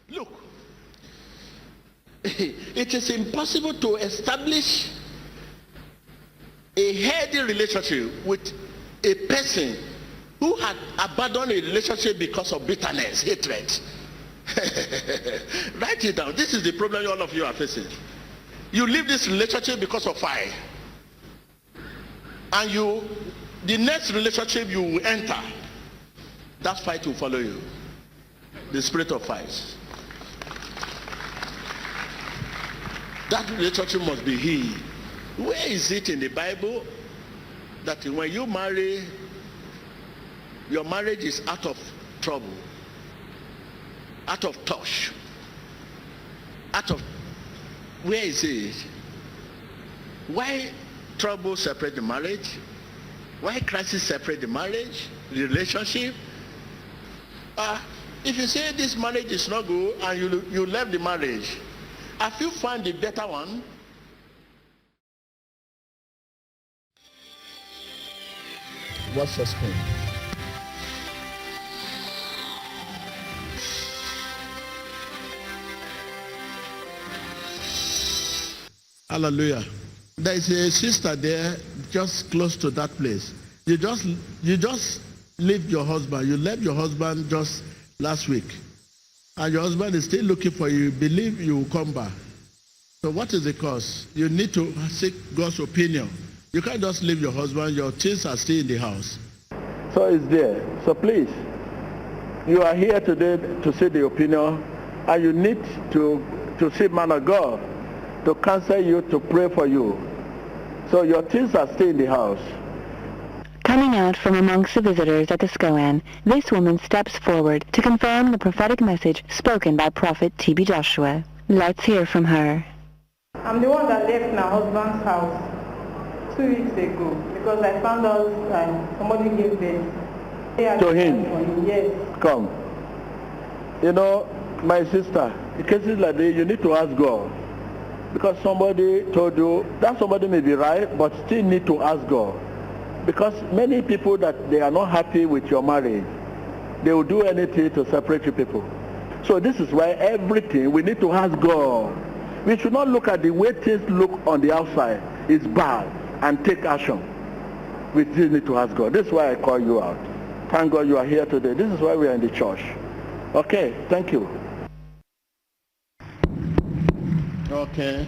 Look, it is impossible to establish a healthy relationship with a person who had abandoned a relationship because of bitterness, hatred. Write it down. This is the problem all of you are facing. You leave this relationship because of fire, and the next relationship you will enter, that fight will follow you. The spirit of fight. That relationship must be healed. Where is it in the Bible that when you marry, your marriage is out of trouble, out of touch, where is it? Why trouble separate the marriage? Why crisis separate the marriage, the relationship? If you say this marriage is not good and you left the marriage, have you found the better one? What's your screen? Hallelujah. There is a sister there just close to that place. You just leave your husband. You left your husband just last week. And your husband is still looking for you. You believe you will come back. So what is the cause? You need to seek God's opinion. You can't just leave your husband. Your things are still in the house. So it's there. So please, you are here today to see the opinion, and you need to see man of God to counsel you, to pray for you. So your things are still in the house. Coming out from amongst the visitors at the Scoan, this woman steps forward to confirm the prophetic message spoken by Prophet T.B. Joshua. Let's hear from her. I'm the one that left my husband's house 2 weeks ago because I found out somebody gave birth. To him? Yes. Come. You know, my sister, in cases like this, you need to ask God. Because somebody told you, that somebody may be right, but still need to ask God. Because many people that they are not happy with your marriage, they will do anything to separate you people. So this is why everything we need to ask God. We should not look at the way things look on the outside. It's bad and take action. We still need to ask God. This is why I call you out. Thank God you are here today. This is why we are in the church. Okay, thank you. Okay.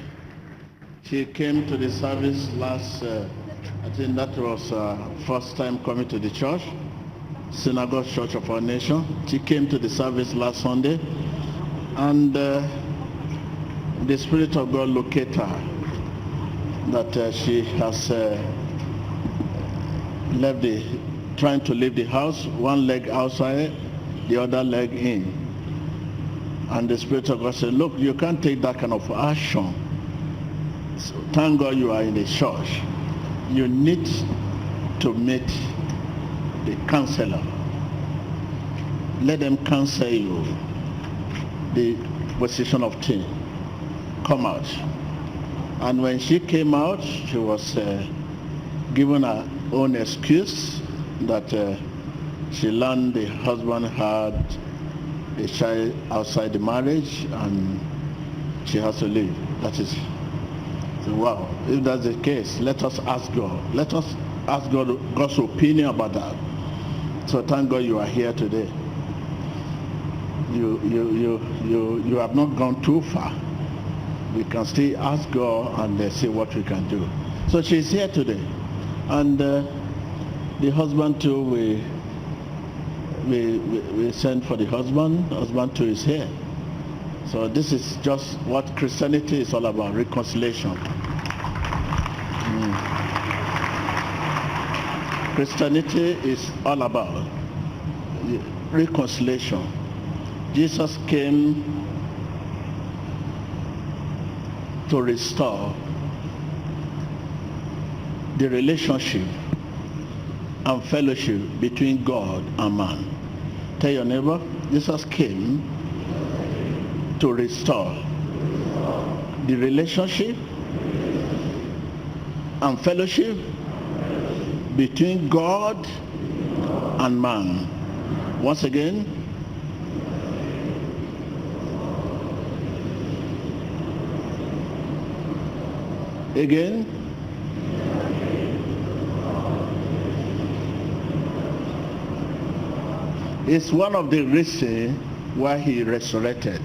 She came to the service last, I think that was first time coming to the church, Synagogue Church of Our Nation. She came to the service last Sunday, and the Spirit of God located her, that she has trying to leave the house, one leg outside, the other leg in. And the Spirit of God said, look, you can't take that kind of action. So thank God you are in the church. You need to meet the counselor. Let them counsel you the position of things. Come out. And when she came out, she was given her own excuse that she learned the husband had a child outside the marriage and she has to leave. That is, wow. If that's the case, let us ask God. Let us ask God's opinion about that. So thank God you are here today. You have not gone too far. We can still ask God and see what we can do. So she's here today, and the husband too. We send for the husband. Husband too is here. So this is just what Christianity is all about: reconciliation. Christianity is all about reconciliation. Jesus came to restore the relationship and fellowship between God and man. Tell your neighbor, Jesus came to restore the relationship and fellowship between God and man. Once again, Again. It's one of the reasons why he resurrected.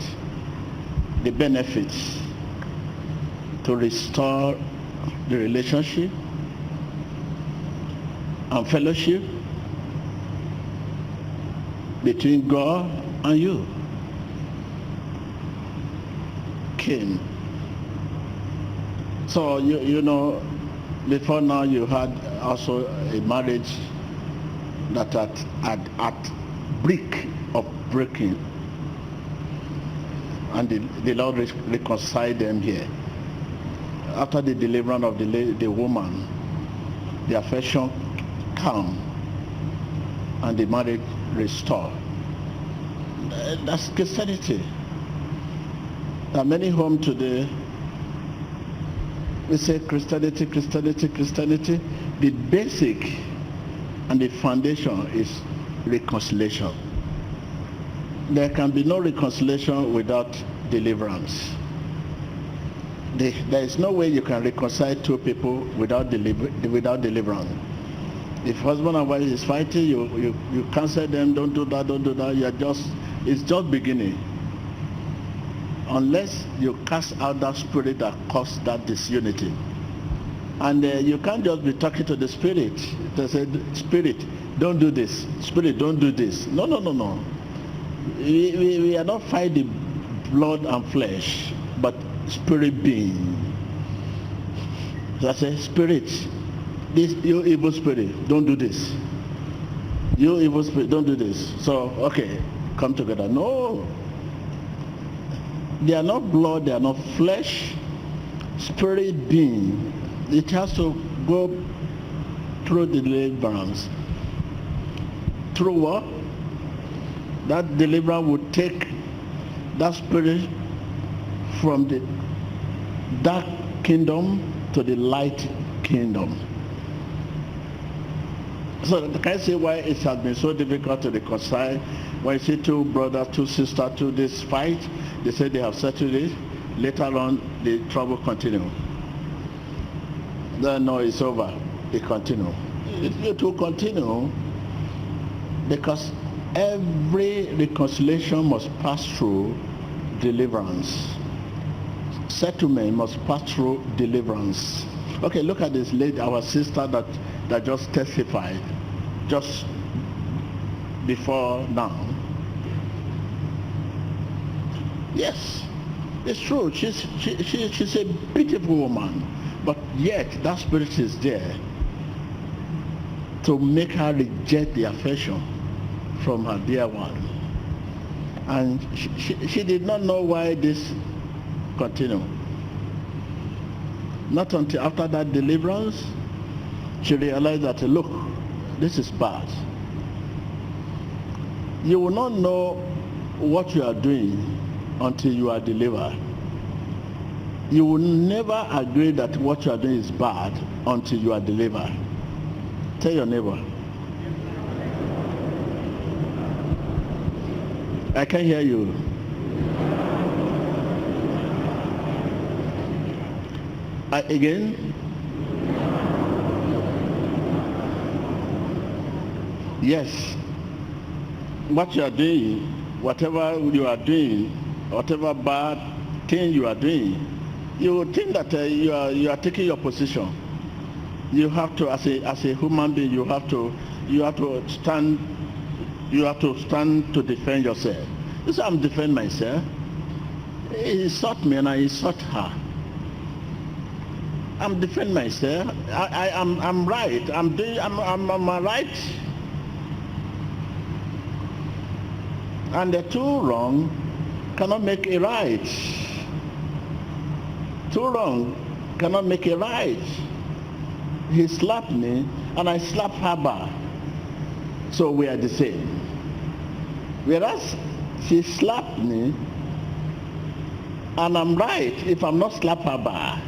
The benefits to restore the relationship and fellowship between God and you came. So you know, before now you had also a marriage that at brink of breaking, and the Lord reconciled them here. After the deliverance of the woman, the affection calm and the marriage restored. That's Christianity. There are many homes today, we say Christianity. The basic and the foundation is reconciliation. There can be no reconciliation without deliverance. There is no way you can reconcile two people without deliverance. If husband and wife is fighting, you counsel them, don't do that. It's just beginning. Unless you cast out that spirit that caused that disunity. And you can't just be talking to the spirit. They say, spirit, don't do this. Spirit, don't do this. No. We are not fighting blood and flesh, but spirit being. So I say, spirit, this, you evil spirit, don't do this. You evil spirit, don't do this. So, okay, come together. No. They are not blood, they are not flesh. Spirit being. It has to go through the deliverance. Through what? That deliverance would take that spirit from the dark kingdom to the light kingdom. So can I say why it has been so difficult to reconcile? When you see two brothers, two sisters, to this fight, they say they have settled it. Later on, the trouble continues. Then no, it's over. It continues. It will continue because every reconciliation must pass through deliverance. Settlement must pass through deliverance. Okay, look at this lady, our sister that just testified just before now. Yes, it's true. She's a beautiful woman, but yet that spirit is there to make her reject the affection from her dear one. And she did not know why this continued. Not until after that deliverance, she realized that, look, this is bad. You will not know what you are doing until you are delivered. You will never agree that what you are doing is bad until you are delivered. Tell your neighbor. I can't hear you. Again? Yes. What you are doing, whatever you are doing, whatever bad thing you are doing, you will think that you are taking your position. You have to, as a human being, you have to stand to defend yourself. You say, I'm defending myself. He sought me and I sought her. I'm defending myself. I'm right. I'm right. And the two wrong cannot make a right. Two wrong cannot make a right. He slapped me and I slapped her back. So we are the same. Whereas she slapped me and I'm right if I'm not slap her back.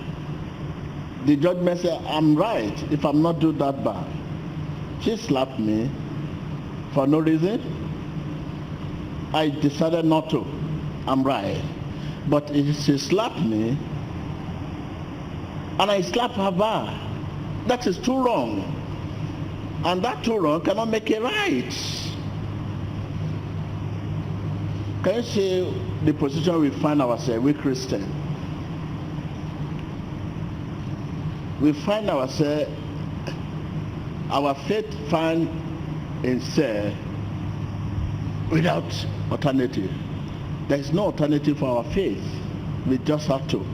The judgment says I'm right if I'm not do that bad. She slapped me for no reason. I decided not to. I'm right. But if she slapped me and I slap her back. That is too wrong. And that too wrong cannot make it right. Can you see the position we find ourselves, we Christians? We find ourselves, our faith find itself without alternative. There is no alternative for our faith. We just have to.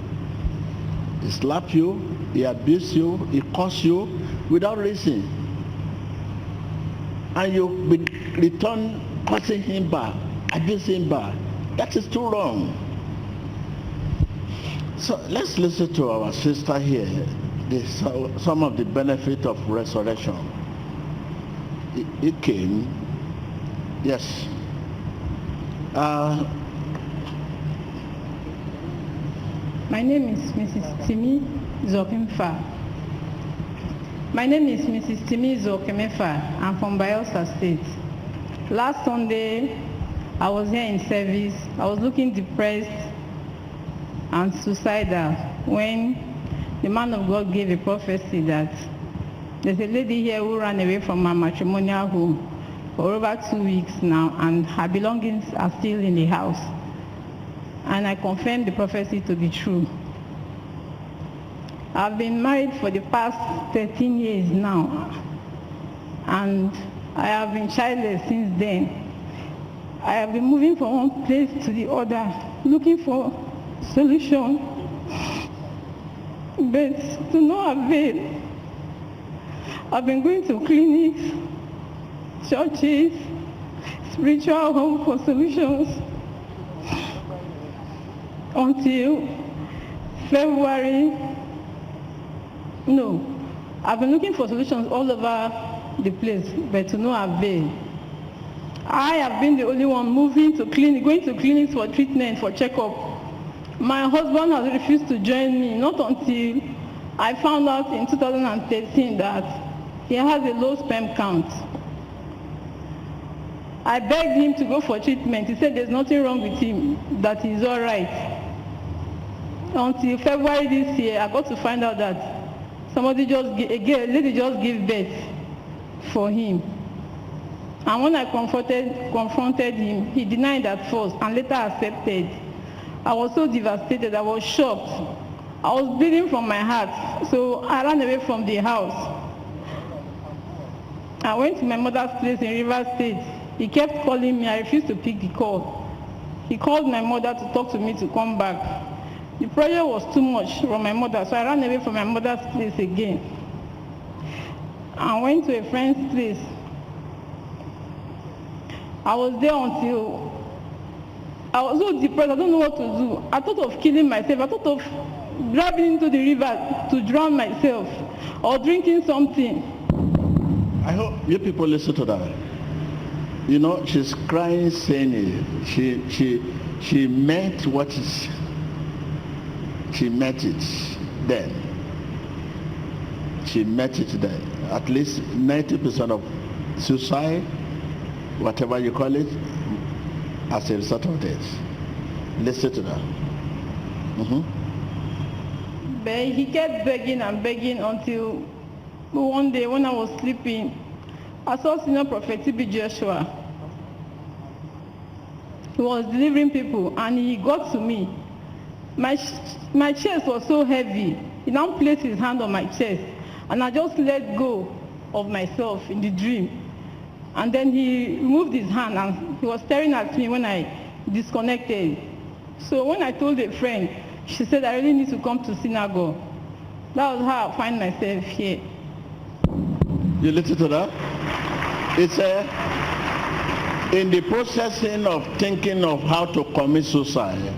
He slap you, he abuse you, he curse you without reason. And you return cursing him back, abusing him back. That is too wrong. So let's listen to our sister here. Some of the benefit of resurrection. It came. Yes. My name is Mrs. Timi Zokimfa. I'm from Ondo State. Last Sunday, I was here in service. I was looking depressed and suicidal when the man of God gave a prophecy that there's a lady here who ran away from her matrimonial home for over 2 weeks now, and her belongings are still in the house. And I confirmed the prophecy to be true. I've been married for the past 13 years now, and I have been childless since then. I have been moving from one place to the other, looking for solution, but to no avail. I've been going to clinics, churches, spiritual home for solutions until February. No, I've been looking for solutions all over the place, but to no avail. I have been the only one moving to clinic, going to clinics for treatment, for checkup. My husband has refused to join me, not until I found out in 2013 that he has a low sperm count. I begged him to go for treatment. He said there's nothing wrong with him, that he's all right. Until February this year, I got to find out that a lady just gave birth for him. And when I confronted him, he denied at first and later accepted. I was so devastated, I was shocked. I was bleeding from my heart, so I ran away from the house. I went to my mother's place in Rivers State. He kept calling me, I refused to pick the call. He called my mother to talk to me to come back. The pressure was too much from my mother, so I ran away from my mother's place again. I went to a friend's place. I was there until I was so depressed, I don't know what to do. I thought of killing myself. I thought of driving into the river to drown myself or drinking something. I hope you people listen to that. You know, she's crying, saying it. She meant what is. She met it then. She met it then. At least 90% of suicide, whatever you call it, as a result of this. Listen to that. But he kept begging and begging until one day when I was sleeping, I saw Senior Prophet TB Joshua. He was delivering people and he got to me. My chest was so heavy. He now placed his hand on my chest and I just let go of myself in the dream. And then he removed his hand and he was staring at me when I disconnected. So when I told a friend, she said I really need to come to Synagogue. That was how I find myself here. You listen to that? It's in the processing of thinking of how to commit suicide.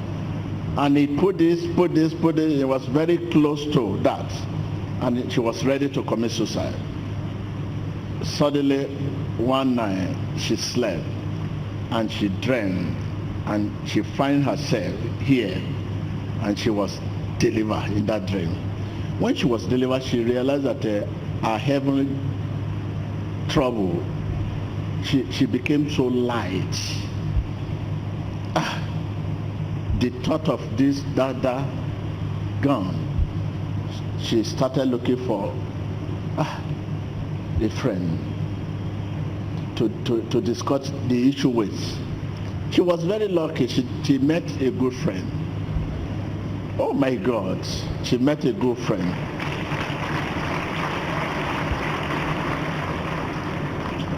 And he put this, he was very close to that. And she was ready to commit suicide. Suddenly, one night, she slept and she dreamed and she found herself here and she was delivered in that dream. When she was delivered, she realized that her heavenly trouble, she became so light. The thought of this, that gone. she started looking for a friend to discuss the issue with. She was very lucky. She met a good friend. Oh my God, she met a good friend.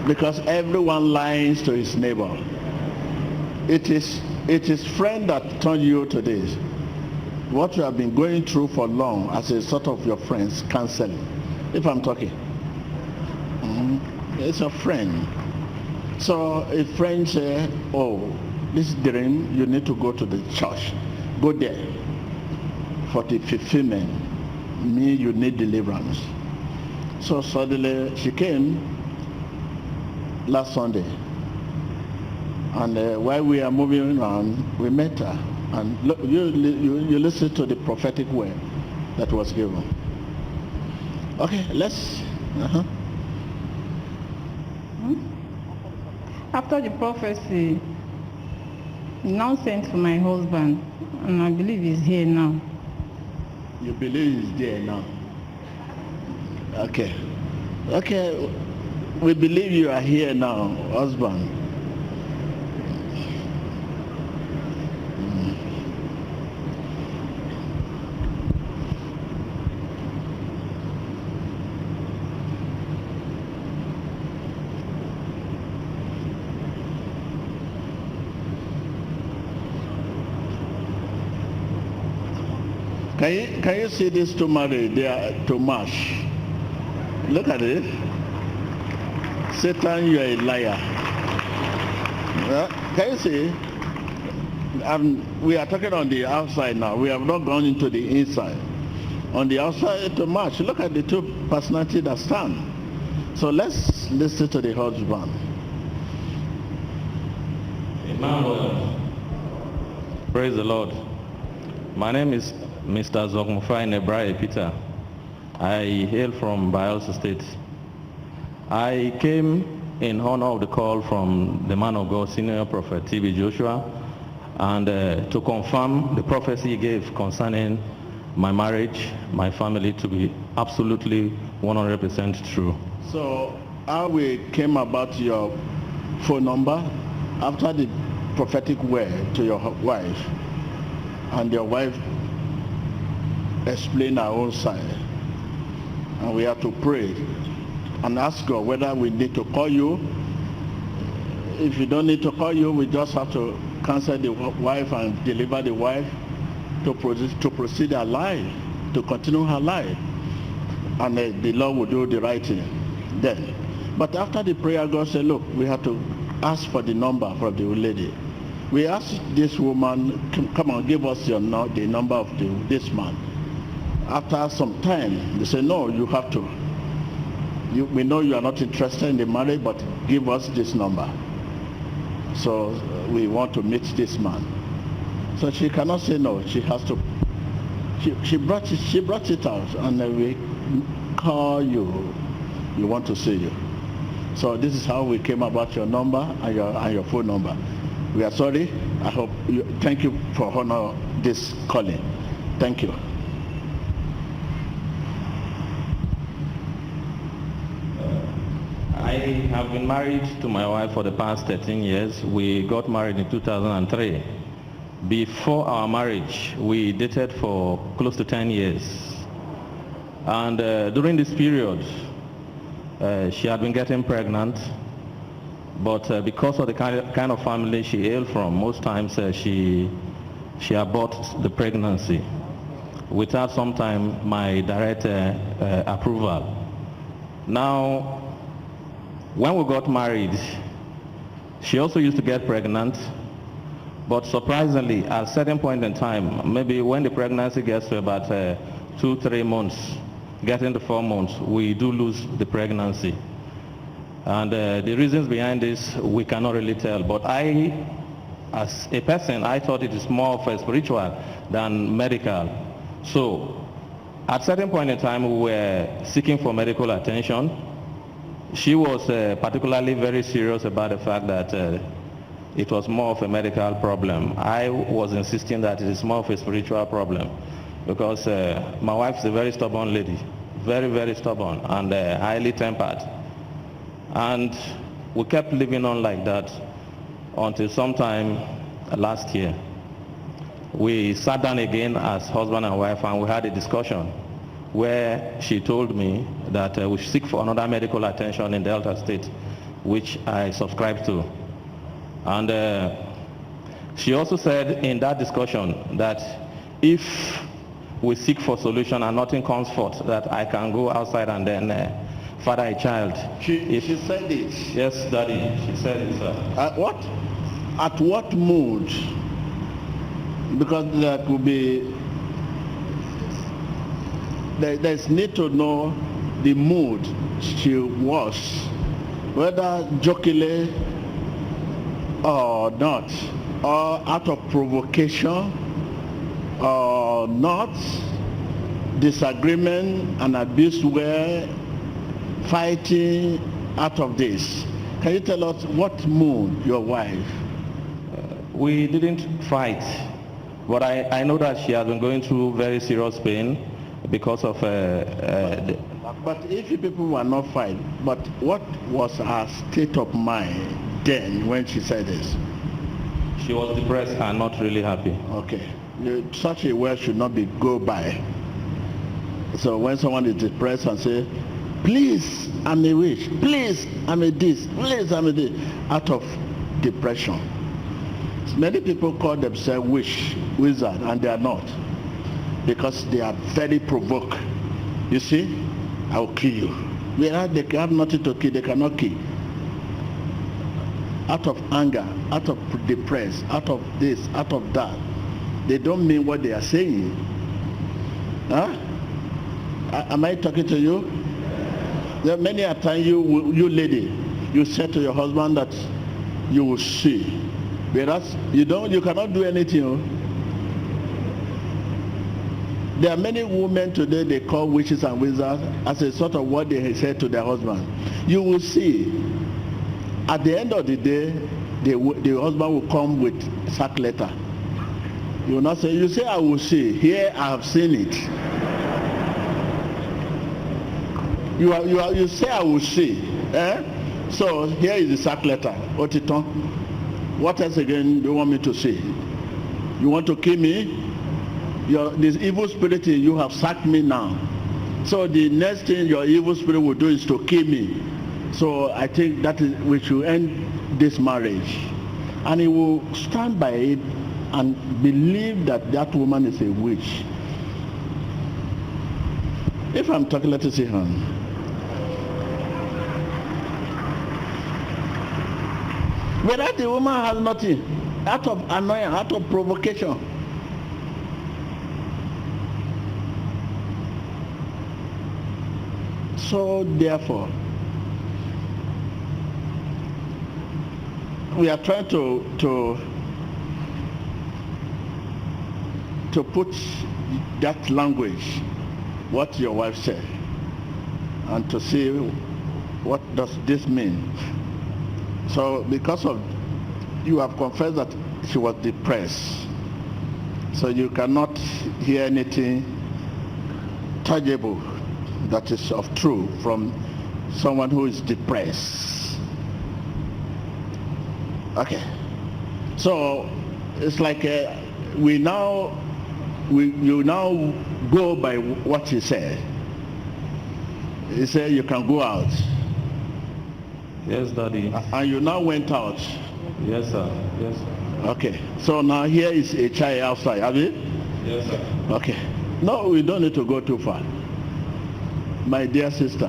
Because everyone lies to his neighbor. It is friend that turned you to this. What you have been going through for long as a sort of your friends counseling. If I'm talking. It's a friend. So a friend say, oh, this dream, you need to go to the church. Go there for the fulfillment. Me, you need deliverance. So suddenly she came last Sunday. And while we are moving around, we met her. And look, you listen to the prophetic word that was given. Okay, let's... After the prophecy, he now sent for my husband, and I believe he's here now. You believe he's there now? Okay. Okay, we believe you are here now, husband. Can you see these two married? They are to mash. Look at it. Satan, you are a liar. Can you see? We are talking on the outside now. We have not gone into the inside. On the outside to mash. Look at the two personalities that stand. So let's listen to the husband. Amen. Praise the Lord. My name is Mr. Zogmufai Nebrai Peter. I hail from Ondo State. I came in honor of the call from the man of God, Senior Prophet TB Joshua, and to confirm the prophecy he gave concerning my marriage, my family, to be absolutely 100% true. So how we came about your phone number after the prophetic word to your wife, and your wife explain our own side, and we have to pray and ask God whether we need to call you. If you don't need to call you, we just have to cancel the wife and deliver the wife to proceed her life, to continue her life, and the Lord will do the right thing then. But after the prayer, God said, look, we have to ask for the number from the lady. We asked this woman, come on, give us the number of this man. After some time, they say, no, you have to. We know you are not interested in the marriage, but give us this number. So we want to meet this man. So she cannot say no. She has to. She brought it out, and we call you. We want to see you. So this is how we came about your number and your phone number. We are sorry. I hope thank you for honor this calling. Thank you. I have been married to my wife for the past 13 years. We got married in 2003. Before our marriage, we dated for close to 10 years. And during this period, she had been getting pregnant. But because of the kind of family she hailed from, most times she aborted the pregnancy without sometimes my direct approval. Now, when we got married, she also used to get pregnant, but surprisingly, at a certain point in time, maybe when the pregnancy gets to about 2-3 months, getting to 4 months, we do lose the pregnancy. And the reasons behind this, we cannot really tell. But I, as a person, I thought it is more of a spiritual than medical. So, at a certain point in time, we were seeking for medical attention. She was particularly very serious about the fact that it was more of a medical problem. I was insisting that it is more of a spiritual problem. because my wife is a very stubborn lady, very, very stubborn and highly tempered. And we kept living on like that until sometime last year. We sat down again as husband and wife and we had a discussion where she told me that we should seek for another medical attention in Delta State, which I subscribe to. And she also said in that discussion that if we seek for solution and nothing comes forth, that I can go outside and then father a child. She said it? Yes, Daddy, she said it, sir. What? At what mood? Because there could be, there's need to know the mood she was, whether jokingly or not, or out of provocation or not, disagreement and abuse were fighting out of this. Can you tell us what mood your wife? We didn't fight, but I know that she has been going through very serious pain because of but if you people were not fighting, but what was her state of mind then when she said this? She was depressed and not really happy. Okay. Such a word should not be go by. So when someone is depressed and say, please, I'm a witch, please, I'm a this, please, I'm a this, out of depression. Many people call themselves wizard, and they are not, because they are very provoked. You see, I will kill you. Whereas they have nothing to kill, they cannot kill. Out of anger, out of depression, out of this, out of that. They don't mean what they are saying. Huh? Am I talking to you? There are many a time you lady, you said to your husband that you will see. Whereas you cannot do anything. There are many women today they call witches and wizards as a sort of what they said to their husband. You will see. At the end of the day, the husband will come with sack letter. You will not say, you say I will see. Here I have seen it. You say I will see. So here is the sack letter. Otiton. What else again do you want me to say? You want to kill me? This evil spirit in you have sacked me now. So the next thing your evil spirit will do is to kill me. So I think that is we should end this marriage. And he will stand by it and believe that that woman is a witch. If I'm talking, let us see her. Whether the woman has nothing, out of annoyance, out of provocation. So therefore, we are trying to put that language, what your wife said, and to see what does this mean. So because of you have confessed that she was depressed, so you cannot hear anything tangible that is of truth from someone who is depressed. Okay, so it's like you now go by what he said. He said you can go out. Yes, Daddy. And you now went out. Yes, sir. Yes, sir. Okay, so now here is a child outside, have you? Yes, sir. Okay. No, we don't need to go too far. My dear sister,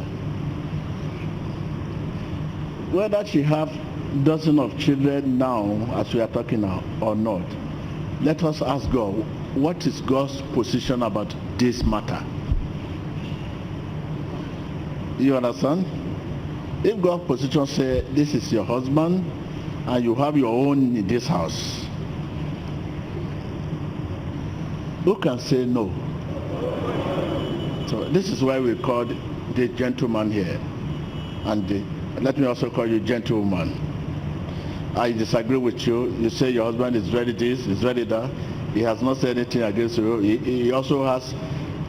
whether she have dozens of children now, as we are talking now, or not, let us ask God, what is God's position about this matter? You understand? If God's position says this is your husband and you have your own in this house, who can say no? So this is why we called the gentleman here, and let me also call you gentlewoman. I disagree with you. You say your husband is very this, is very that. He has not said anything against you. He also has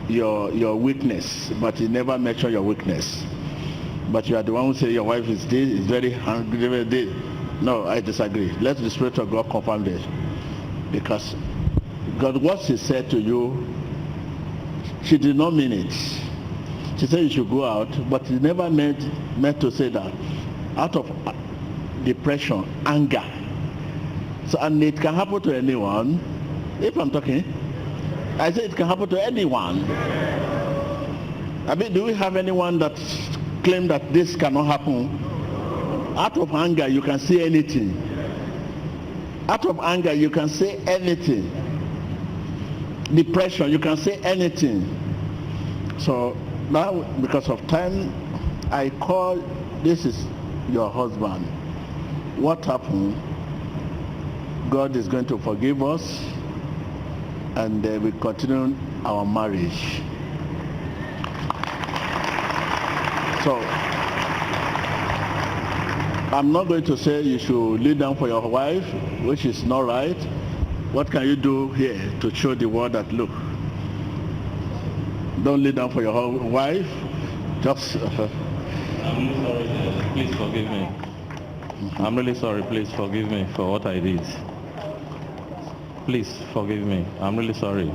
your weakness, but he never mentioned your weakness. But you are the one who say your wife is this, is very hungry, very this. No, I disagree. Let the Spirit of God confirm this. Because God, what she said to you, she did not mean it. She said you should go out, but she never meant to say that. Out of depression, anger. So, and it can happen to anyone. If I'm talking, I say it can happen to anyone. I mean, do we have anyone that claim that this cannot happen? Out of anger, you can say anything. Out of anger, you can say anything. Depression, you can say anything. So now, because of time, I call, this is your husband. What happened? God is going to forgive us, and we continue our marriage. So I'm not going to say you should lay down for your wife, which is not right. What can you do here to show the world that, look, don't lay down for your wife, just... I'm really sorry, please forgive me. I'm really sorry, please forgive me for what I did. Please forgive me, I'm really sorry.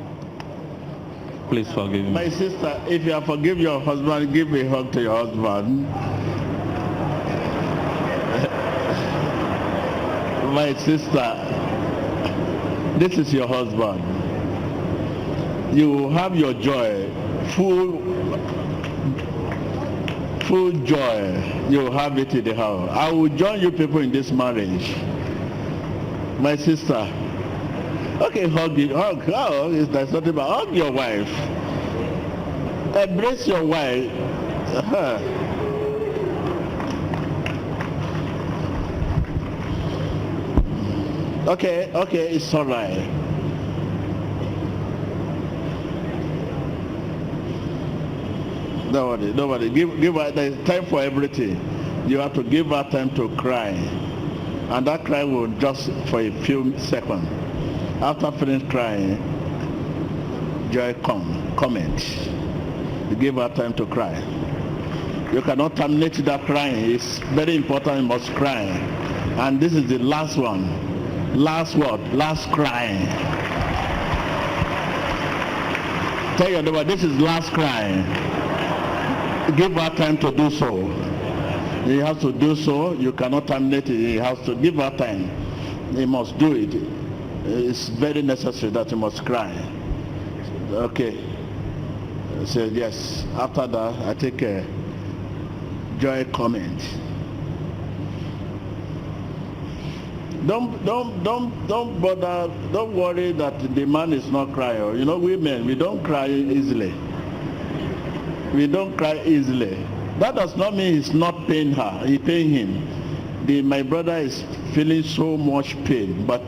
Please forgive me. My sister, if you have forgiven your husband, give a hug to your husband. My sister, this is your husband. You have your joy, full joy. You have it in the house. I will join you people in this marriage. My sister, okay, hug there's nothing about hug your wife. Embrace your wife. Okay, it's all right. Don't worry. Give her the time for everything. You have to give her time to cry, and that cry will just for a few seconds. After finish crying, joy comment. You give her time to cry. You cannot terminate that crying. It's very important. You must cry, and this is the last one. Last word, last crying. Tell your neighbor, this is last crying. Give her time to do so. You have to do so. You cannot terminate it. You have to give her time. You must do it. It's very necessary that you must cry. Okay. So yes. After that, I take a joy comment. Don't bother. Don't worry that the man is not crying. You know, women, we don't cry easily. We don't cry easily. That does not mean he's not paying her. He paying him. My brother is feeling so much pain, but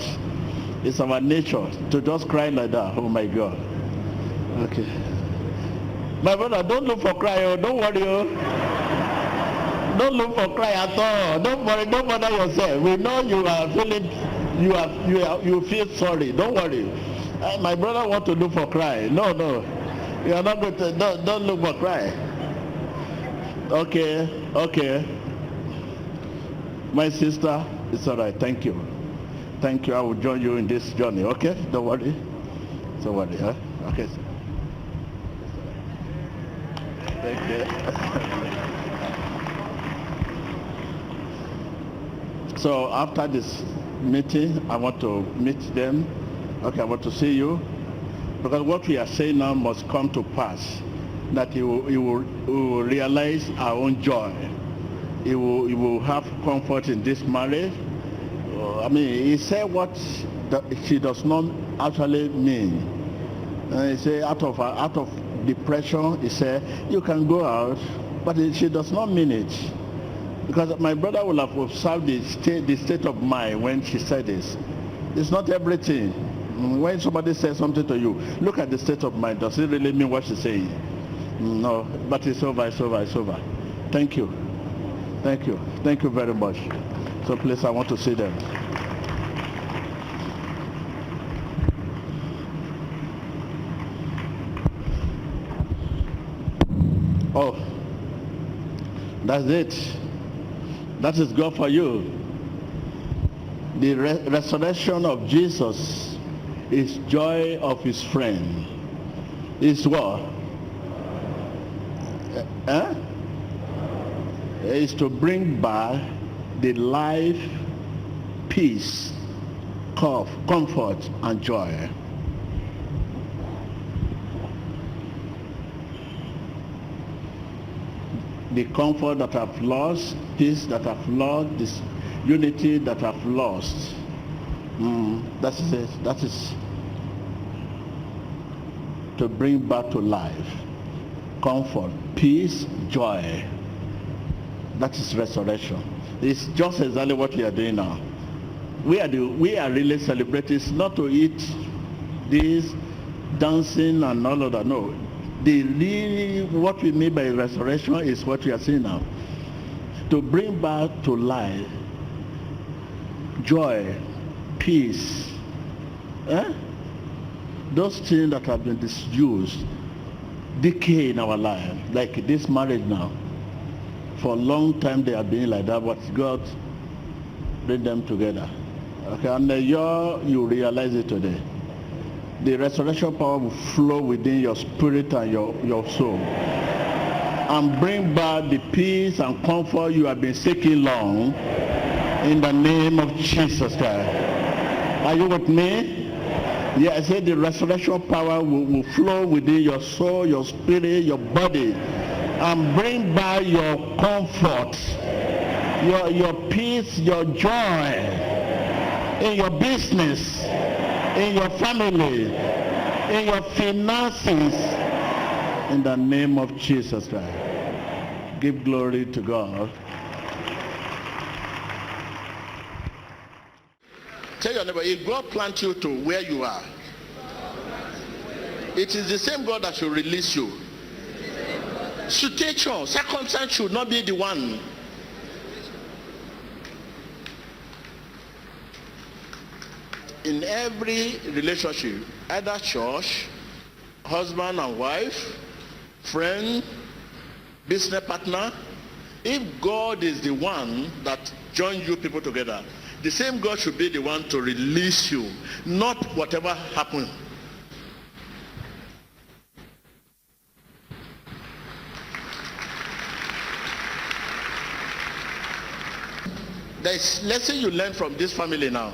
it's our nature to just cry like that. Oh my God. Okay. My brother, don't look for crying. Don't worry. Don't look for cry at all. Don't worry. Don't bother yourself. We know you are feeling. You feel sorry. Don't worry. My brother want to look for cry. No. You are not going to. Don't look for cry. Okay. My sister, it's all right. Thank you. I will join you in this journey. Okay. Don't worry. Don't worry. Huh? Okay. Thank you. So after this meeting, I want to meet them. Okay, I want to see you. Because what we are saying now must come to pass. That you will realize our own joy. You will have comfort in this marriage. I mean, he said what she does not actually mean. He said out of depression, he said, you can go out, but she does not mean it. Because my brother will have observed the state of mind when she said this. It's not everything. When somebody says something to you, look at the state of mind. Does it really mean what she's saying? No, but it's over. Thank you very much. So please, I want to see them. Oh, that's it. That is God for you. The resurrection of Jesus is joy of his friend. Is what? Is to bring back the life, peace, comfort, and joy. The comfort that I've lost, peace that I've lost, this unity that I've lost. That is it. That is to bring back to life. Comfort, peace, joy. That is resurrection. It's just exactly what we are doing now. We are really celebrating. It's not to eat this, dancing and all of that. No. What we mean by resurrection is what we are seeing now. To bring back to life joy, peace. Those things that have been disused, decay in our life, like this marriage now. For a long time they have been like that, but God bring them together. Okay, and you realize it today. The resurrection power will flow within your spirit and your soul and bring back the peace and comfort you have been seeking long in the name of Jesus Christ. Are you with me? Yeah, I said the resurrection power will flow within your soul, your spirit, your body, and bring back your comfort, your peace, your joy in your business, in your family, in your finances, in the name of Jesus Christ. Give glory to God. Tell your neighbor, if God plants you to where you are, it is the same God that should release you. Situation, circumstance should not be the one. In every relationship, either church, husband and wife, friend, business partner, if God is the one that joins you people together, the same God should be the one to release you, not whatever happened. There's lesson you learn from this family now,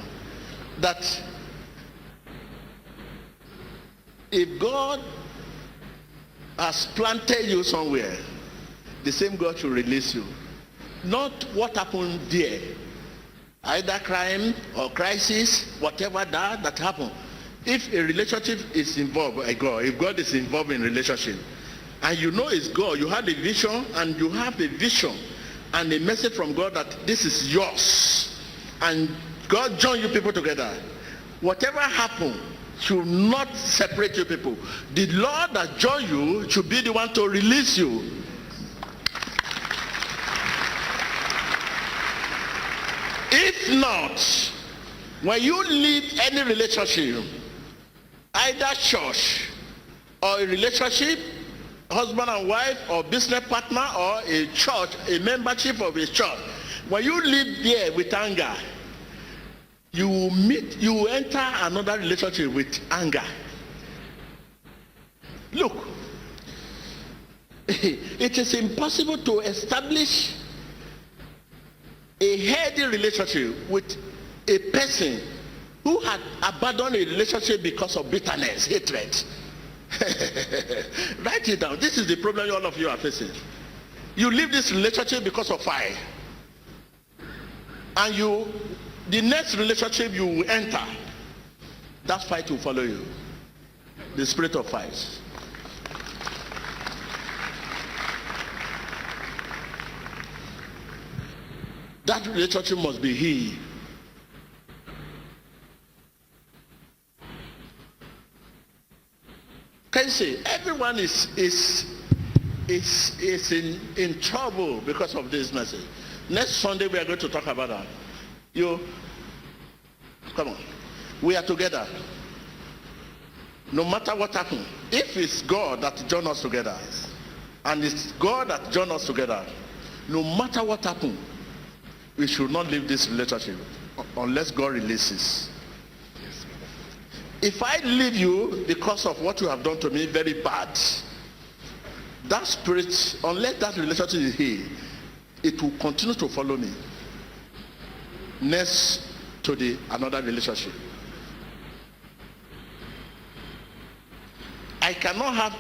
that if God has planted you somewhere, the same God should release you. Not what happened there. Either crime or crisis, whatever that happened. If a relationship is involved, if God is involved in relationship, and you know it's God, you have a vision, and you have a vision and a message from God that this is yours, and God join you people together, whatever happened should not separate you people. The Lord that join you should be the one to release you. If not, when you leave any relationship, either church or a relationship, husband and wife, or business partner, or a church, a membership of a church, when you live there with anger, you will enter another relationship with anger. Look, it is impossible to establish a healthy relationship with a person who had abandoned a relationship because of bitterness, hatred. Write it down. This is the problem all of you are facing. You leave this relationship because of fire, and the next relationship you will enter, that fight will follow you. The spirit of fight. That relationship must be healed. Can you see? Everyone is in trouble because of this message. Next Sunday we are going to talk about that. Come on. We are together. No matter what happens, if it's God that joined us together, and it's God that joined us together, no matter what happens, we should not leave this relationship unless God releases. If I leave you because of what you have done to me, very bad, that spirit, unless that relationship is here, it will continue to follow me next to another relationship. I cannot have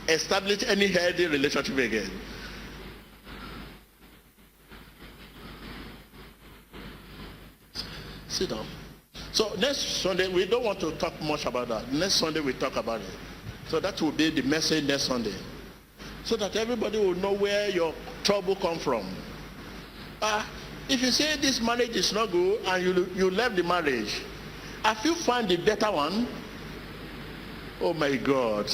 establish any healthy relationship again. Sit down. So next Sunday, we don't want to talk much about that. Next Sunday we talk about it. So that will be the message next Sunday. So that everybody will know where your trouble come from. If you say this marriage is not good and you left the marriage, have you found the better one? Oh my God.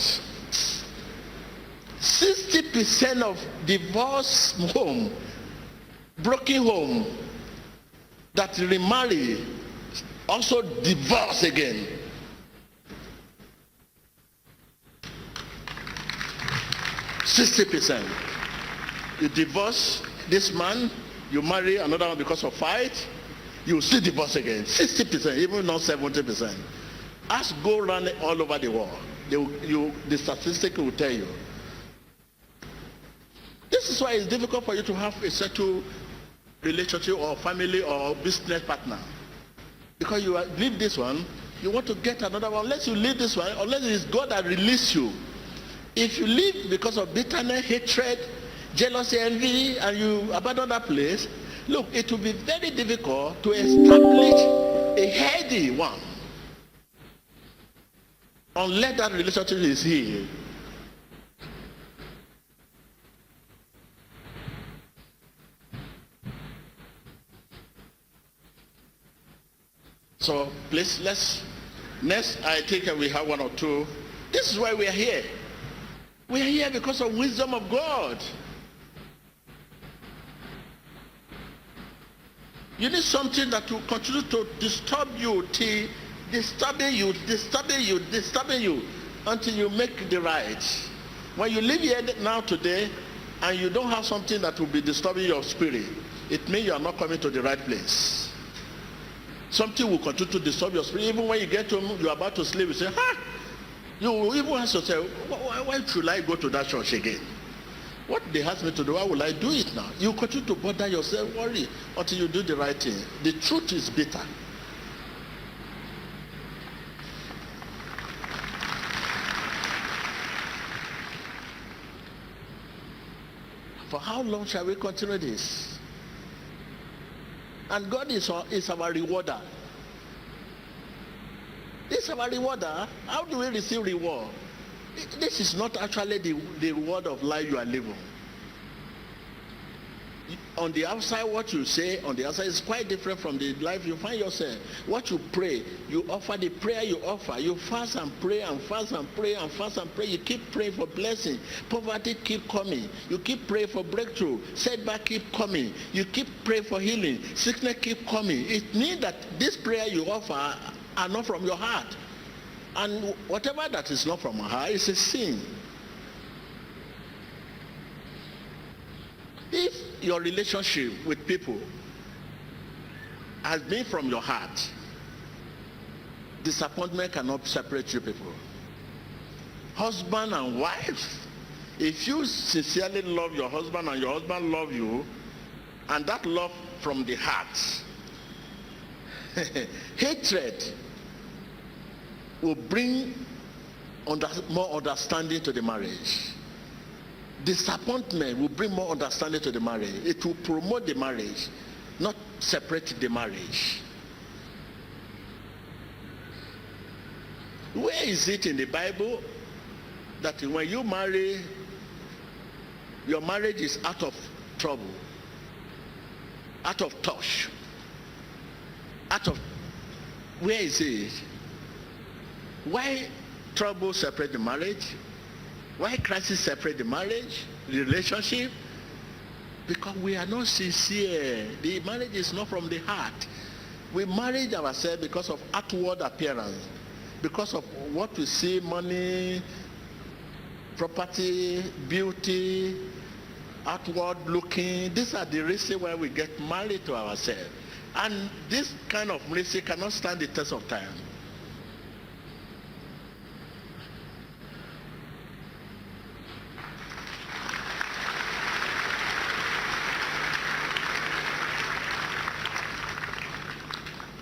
60% of divorce home, broken home, that remarry, also divorce again. %. You divorce this man, you marry another one because of fight, you still divorce again. 60%, even not 70%. Ask, go around all over the world. The statistic will tell you. This is why it's difficult for you to have a settled relationship or family or business partner. Because you leave this one, you want to get another one. Unless you leave this one, unless it is God that release you. If you leave because of bitterness, hatred, jealousy, envy, and you abandon that place, look, it will be very difficult to establish a healthy one. Unless that relationship is healed. So please, next I think we have one or two. This is why we are here. We are here because of wisdom of God. You need something that will continue to disturb you, disturbing you, until you make the right. When you live here now today, and you don't have something that will be disturbing your spirit, it means you are not coming to the right place. Something will continue to disturb your spirit. Even when you get home, you are about to sleep, you say, you will even ask yourself, why should I go to that church again? What they ask me to do, why will I do it now? You continue to bother yourself, worry, until you do the right thing. The truth is bitter. For how long shall we continue this? And God is our rewarder. This is our rewarder. How do we receive reward? This is not actually the reward of life you are living. On the outside, what you say on the outside is quite different from the life you find yourself. What you pray, you offer the prayer you offer. You fast and pray and fast and pray and fast and pray. You keep praying for blessing. Poverty keep coming. You keep praying for breakthrough. Setback keep coming. You keep praying for healing. Sickness keep coming. It means that this prayer you offer are not from your heart. And whatever that is not from your heart is a sin. If your relationship with people has been from your heart, disappointment cannot separate you people. Husband and wife, if you sincerely love your husband and your husband love you, and that love from the heart, hatred will bring more understanding to the marriage. Disappointment will bring more understanding to the marriage. It will promote the marriage, not separate the marriage. Where is it in the Bible that when you marry, your marriage is out of trouble, out of touch, where is it? Why trouble separate the marriage? Why crisis separate the marriage, the relationship? Because we are not sincere. The marriage is not from the heart. We marry ourselves because of outward appearance, because of what we see, money, property, beauty, outward looking. These are the reasons why we get married to ourselves. And this kind of reason cannot stand the test of time.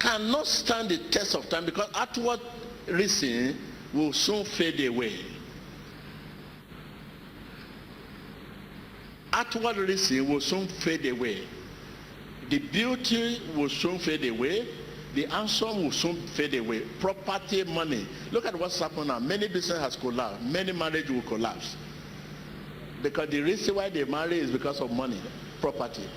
Cannot stand the test of time, because outward reason will soon fade away. Outward reason will soon fade away. The beauty will soon fade away. The handsome will soon fade away. Property, money. Look at what's happening now. Many businesses has collapsed. Many marriages will collapse. Because the reason why they marry is because of money, property.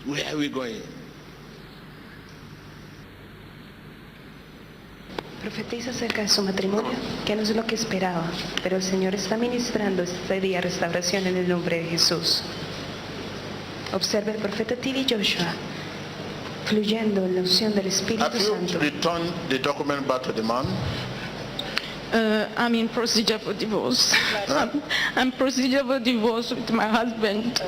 Where are we going? Profetiza acerca de su matrimonio, que no es lo que esperaba, pero el Señor está ministrando este día restauración en el nombre de Jesús. Observe el profeta T.B. Joshua, fluyendo en la unción del Espíritu Have you Santo. returned the document back to the man? I'm in procedure for divorce. I'm procedure for divorce with my husband.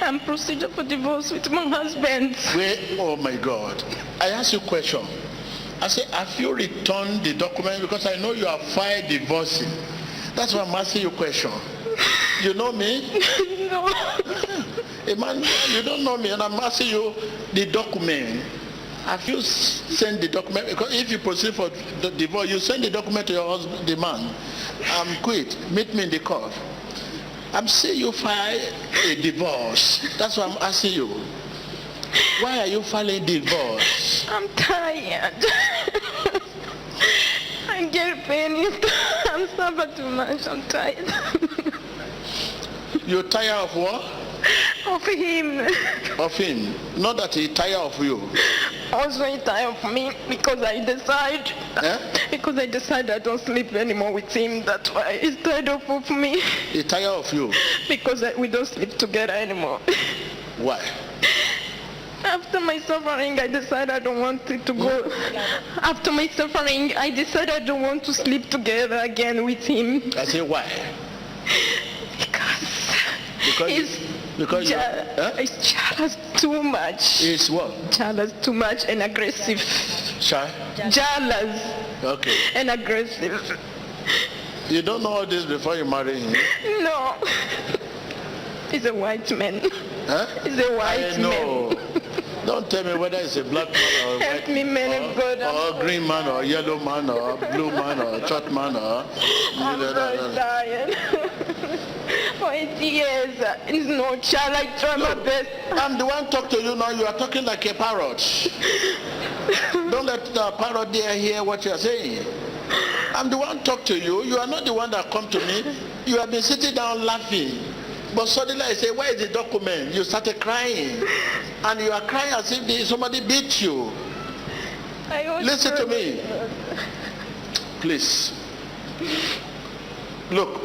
I'm procedure for divorce with my husband. Wait, oh my God. I ask you a question. I say, have you returned the document? Because I know you have filed divorcing. That's why I'm asking you a question. You know me? No. Man, you don't know me, and I'm asking you the document. Have you sent the document? Because if you proceed for the divorce, you send the document to your husband, the man. I'm quit. Meet me in the court. I'm saying you file a divorce. That's why I'm asking you. Why are you filing divorce? I'm tired. I get pain. I'm suffering too much. I'm tired. You're tired of what? Of him. Of him. Not that he's tired of you. Also he's tired of me because I decide. Because I decide I don't sleep anymore with him. That's why he's tired of me. He's tired of you. Because we don't sleep together anymore. Why? After my suffering, I decided I don't want it to go. After my suffering, I decided I don't want to sleep together again with him. I say why? Because it's jealous too much. It's what? Jealous too much and aggressive. Shy? Jealous. Okay. And aggressive. You don't know all this before you marry him? No. He's a white man. Huh? He's a white man. Don't tell me whether it's a black man or a white Help me, man of God. or green man or yellow man or blue man or short man or... I'm so tired. For 8 years, it's no child. I try my best. I'm the one talk to you now. You are talking like a parrot. Don't let the parrot there hear what you are saying. I'm the one talk to you. You are not the one that come to me. You have been sitting down laughing. But suddenly I say, where is the document? You started crying. And you are crying as if somebody beat you. Listen to me. Please. Look,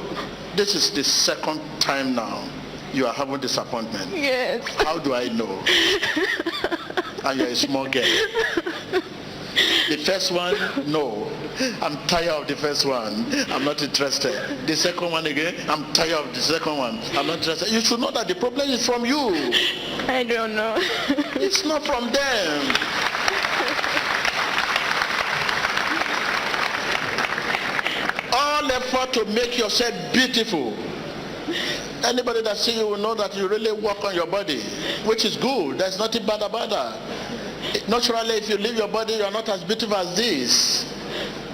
this is the second time now you are having disappointment. Yes. How do I know? And you're a small girl. The first one, no. I'm tired of the first one. I'm not interested. The second one again, I'm tired of the second one. I'm not interested. You should know that the problem is from you. I don't know. It's not from them. All effort to make yourself beautiful. Anybody that sees you will know that you really work on your body, which is good. There's nothing bad about that. Naturally, if you leave your body, you are not as beautiful as this.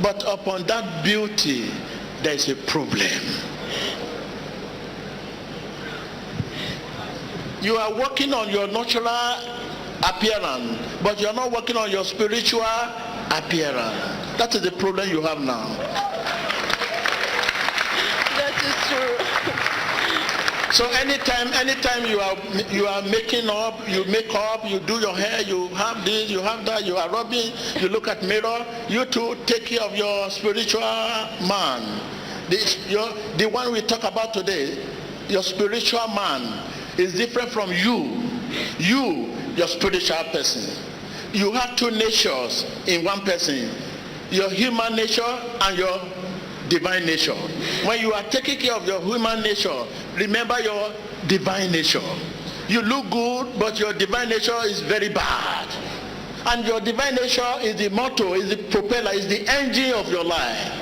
But upon that beauty, there is a problem. You are working on your natural appearance, but you are not working on your spiritual appearance. That is the problem you have now. That is true. So anytime you are making up, you make up, you do your hair, you have this, you have that, you are rubbing, you look at mirror, you too take care of your spiritual man. The one we talk about today, your spiritual man is different from you, your spiritual person. You have two natures in one person, your human nature and your divine nature. When you are taking care of your human nature, remember your divine nature. You look good, but your divine nature is very bad. And your divine nature is the motto, is the propeller, is the engine of your life.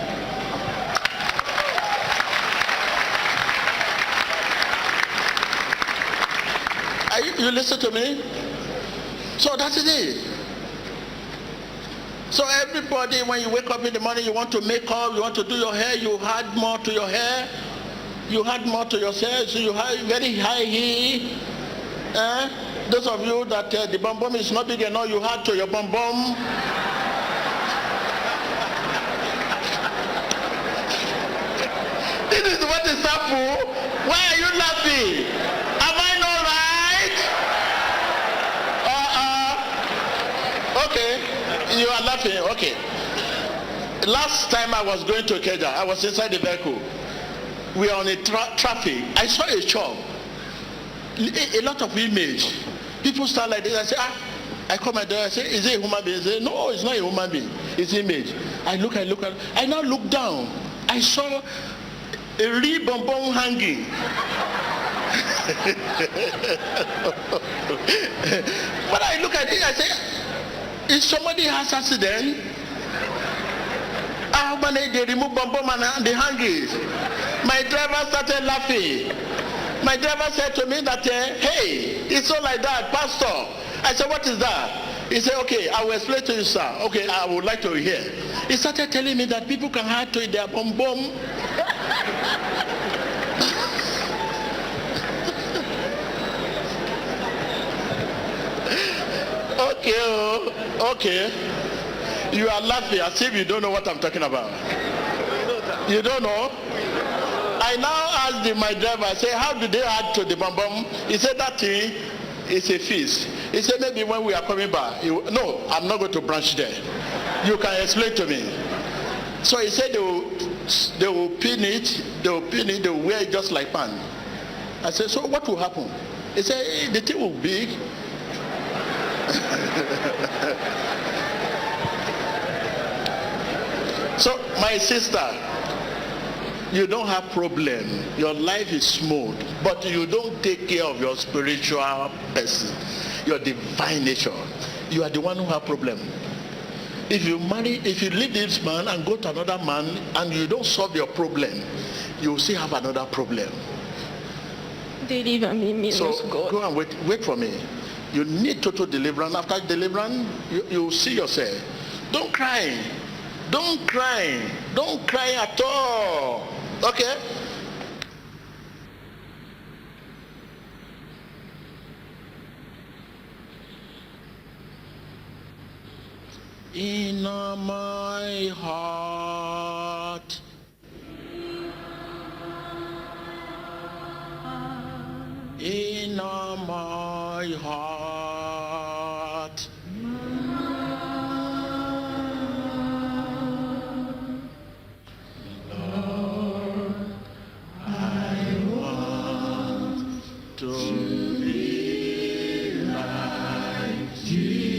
You listen to me? So that is it. So everybody, when you wake up in the morning, you want to make up, you want to do your hair, you add more to your hair, you add more to yourself, so you have very high heel. Those of you that the bum bum is not big enough, you add to your bum bum. This is what is happening. Why are you laughing? Am I not right? Okay. You are laughing, okay. Last time I was going to Ikeja, I was inside the vehicle. We are on a traffic. I saw a shop. A lot of image. People stand like this. I say, I call my daughter. I say, is it a human being? They say, no, it's not a human being. It's image. I now look down. I saw a real bonbon hanging. But I look at it, I say, if somebody has accident, how many they remove bomb and they hang it? My driver started laughing. My driver said to me that, hey, it's not like that, Pastor. I said, what is that? He said, okay, I will explain to you, sir. Okay, I would like to hear. He started telling me that people can hide to their bomb. Okay. You are laughing as if you don't know what I'm talking about. You don't know? I now asked my driver, I said, how do they add to the bum? He said, that thing is a feast. He said, maybe when we are coming back. No, I'm not going to branch there. You can explain to me. So he said they will pin it, they will wear it just like pan. I said, so what will happen? He said, hey, the thing will be big. So my sister, you don't have problem. Your life is smooth, but you don't take care of your spiritual person, your divine nature. You are the one who have problem. If you leave this man and go to another man and you don't solve your problem, you will still have another problem. Deliver me, so God. Go and wait for me. You need total deliverance. After deliverance, you will see yourself. Don't cry. Don't cry. Don't cry at all. Okay? In my heart, in my heart, Lord, I want to be like Jesus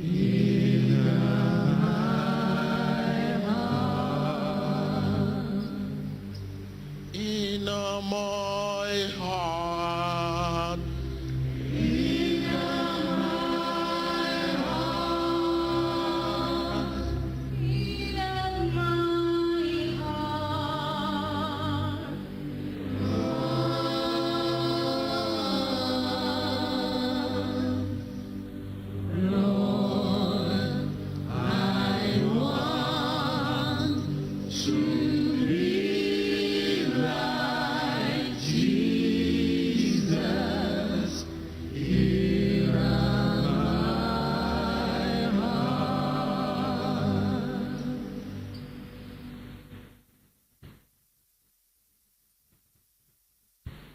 in my heart, in my heart.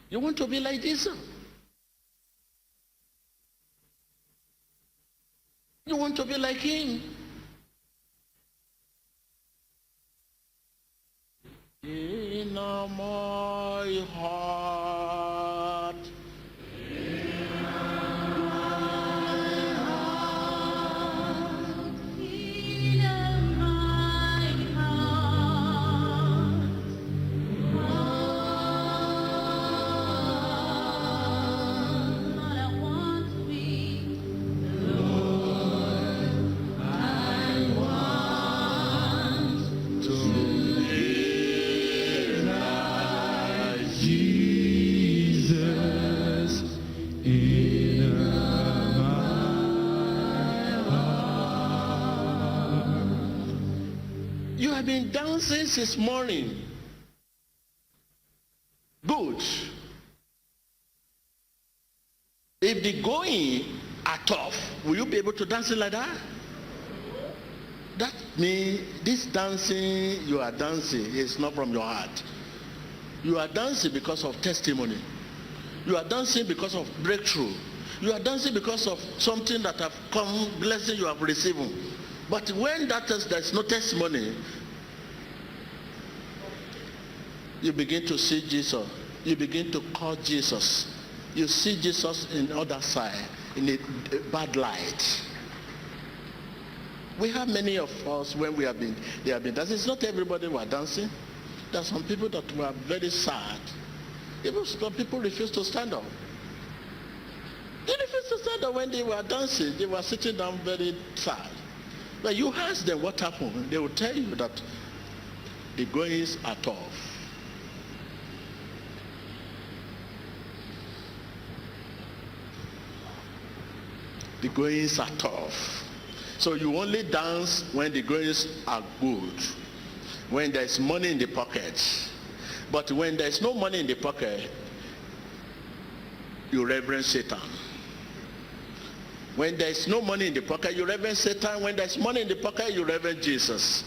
You want to be like Jesus? You want to be like him? In my heart. You have been dancing since morning. Good. If the going are tough, will you be able to dance it like that? That means this dancing you are dancing is not from your heart. You are dancing because of testimony. You are dancing because of breakthrough. You are dancing because of something that have come, blessing you have received. But when there's no testimony, you begin to see Jesus. You begin to call Jesus. You see Jesus in the other side, in a bad light. We have many of us when they have been dancing. It's not everybody who are dancing. There are some people that were very sad. Even some people refused to stand up. They refused to stand up when they were dancing. They were sitting down very sad. But you ask them what happened, they will tell you that the goings are tough. The goings are tough. So you only dance when the goings are good, when there's money in the pocket. But when there's no money in the pocket, you reverence Satan. When there's no money in the pocket, you reverence Satan. When there's money in the pocket, you reverence Jesus.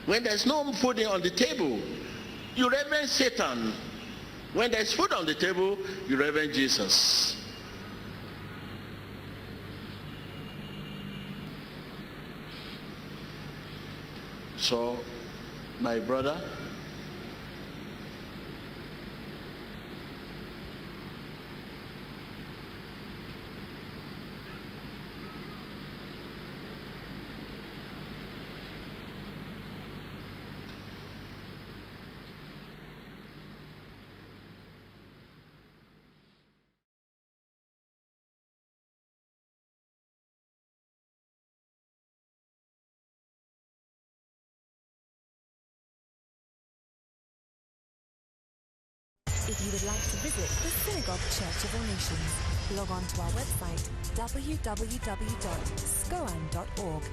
When there's no food on the table, you reverence Satan. When there's food on the table, you reverence Jesus. So, my brother, If you would like to visit the Synagogue Church of All Nations, log on to our website www.scoan.org.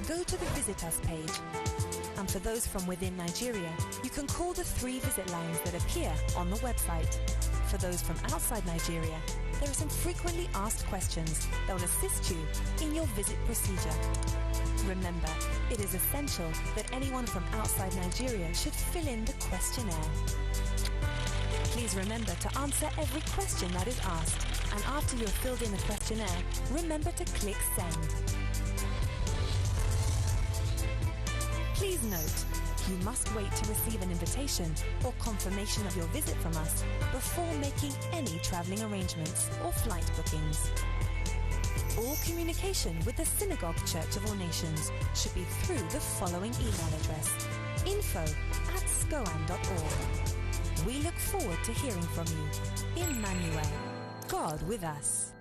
Go to the Visit Us page, and for those from within Nigeria, you can call the 3 visit lines that appear on the website. For those from outside Nigeria, there are some frequently asked questions that will assist you in your visit procedure. Remember, it is essential that anyone from outside Nigeria should fill in the questionnaire. Please remember to answer every question that is asked, and after you have filled in the questionnaire, remember to click Send. Please note, you must wait to receive an invitation or confirmation of your visit from us before making any traveling arrangements or flight bookings. All communication with the Synagogue Church of All Nations should be through the following email address: info@scoan.org. We look forward to hearing from you. Emmanuel, God with us.